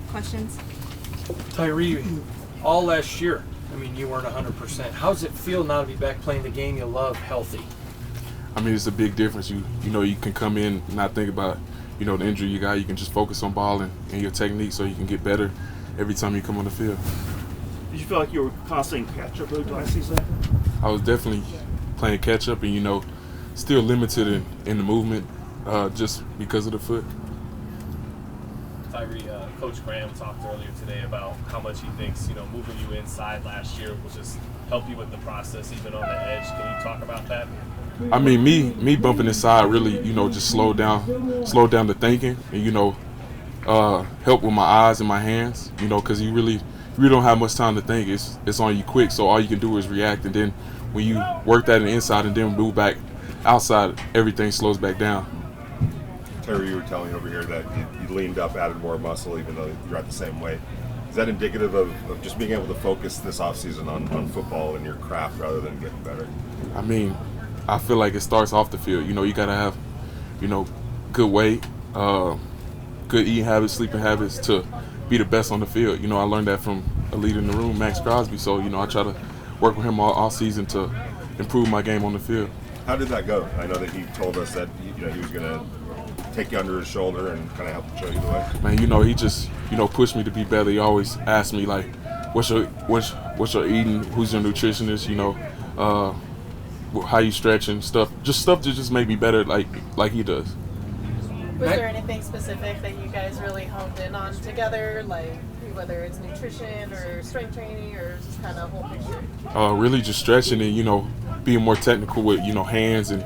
questions. Tyree, all last year, I mean, you weren't 100%. How does it feel now to be back playing the game you love, healthy? I mean, it's a big difference. You know, you can come in and not think about, the injury you got. You can just focus on balling and your technique so you can get better every time you come on the field. Did you feel like you were constantly catch-up last season? I was definitely playing catch-up and, still limited in the movement just because of the foot. Tyree, Coach Graham talked earlier today about how much he thinks, moving you inside last year will just help you with the process, even on the edge. Can you talk about that? I mean, me bumping inside really, just slowed down the thinking and, help with my eyes and my hands, because you really don't have much time to think. It's on you quick, so all you can do is react. And then when you work that in the inside and then move back outside, everything slows back down. Terry, you were telling over here that you leaned up, added more muscle, even though you're at the same weight. Is that indicative of just being able to focus this offseason on football and your craft rather than getting better? I mean, I feel like it starts off the field. You got to have, good weight, good eating habits, sleeping habits to be the best on the field. I learned that from a leader in the room, Max Crosby. So, I try to work with him all season to improve my game on the field. How did that go? I know that he told us that he was going to take you under his shoulder and kind of help show you the way. Man, he just pushed me to be better. He always asked me like, what's your eating? Who's your nutritionist? How you stretching, stuff to just make me better like he does. Was there anything specific that you guys really honed in on together, like whether it's nutrition or strength training or just kind of whole picture? Really just stretching and being more technical with hands and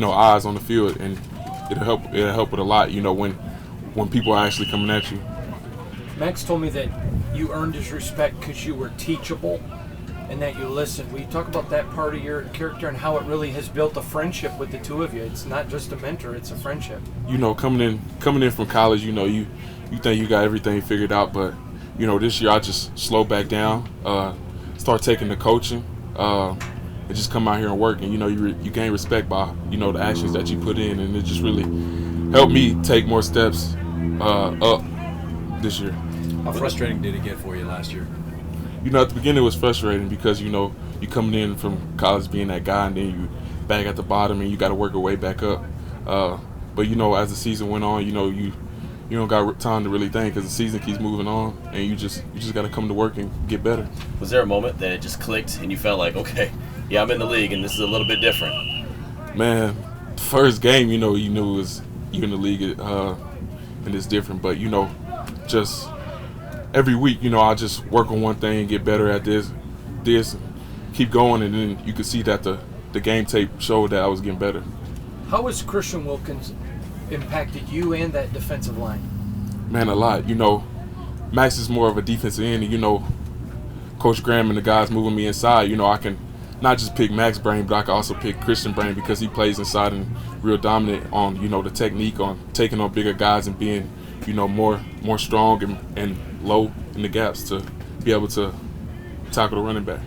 eyes on the field, and it'll help with a lot when people are actually coming at you. Max told me that you earned his respect because you were teachable and that you listened. Will you talk about that part of your character and how it really has built a friendship with the two of you? It's not just a mentor, it's a friendship. Coming in from college, you think you got everything figured out, but this year I just slow back down, start taking the coaching, and just come out here and work. And you gain respect by the actions that you put in, and it just really helped me take more steps up this year. How frustrating did it get for you last year? At the beginning it was frustrating because you coming in from college being that guy, and then you back at the bottom and you got to work your way back up. But as the season went on, you don't got time to really think because the season keeps moving on, and you just got to come to work and get better. Was there a moment that it just clicked and you felt like, okay, yeah, I'm in the league and this is a little bit different? Man, first game, you knew it was you in the league and it's different. But just every week, I just work on one thing, get better at this, keep going, and then you could see that the game tape showed that I was getting better. How has Christian Wilkins impacted you and that defensive line? Man, a lot. Max is more of a defensive end, and Coach Graham and the guys moving me inside, I can not just pick Max's brain, but I can also pick Christian brain because he plays inside and real dominant on, the technique, on taking on bigger guys and being, more strong and low in the gaps to be able to tackle the running back.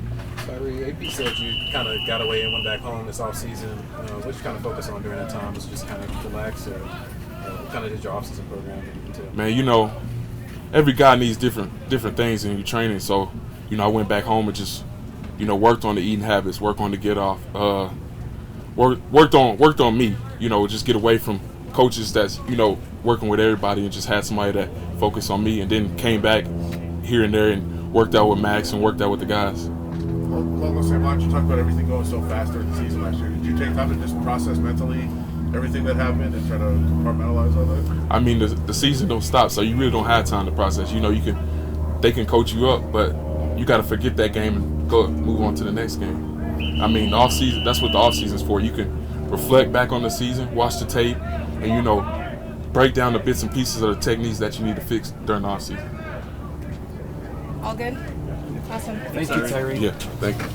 Tyree, AP said you kind of got away and went back home this offseason. What did you kind of focus on during that time? Was it just kind of relax, or what kind of did your offseason program entail? Man, every guy needs different things in your training. So, I went back home and just, worked on the eating habits, worked on the get off, worked on me. Just get away from coaches that's, working with everybody, and just had somebody that focused on me, and then came back here and there and worked out with Max and worked out with the guys. Along the same lines, you talked about everything going so fast during the season last year. Did you take time to just process mentally everything that happened and try to compartmentalize all that? I mean, the season don't stop, so you really don't have time to process. They can coach you up, but you got to forget that game and move on to the next game. I mean, the off season, that's what the off season's for. You can reflect back on the season, watch the tape, and break down the bits and pieces of the techniques that you need to fix during the off season. All good? Awesome. Thank you, Tyree. Yeah, thank you.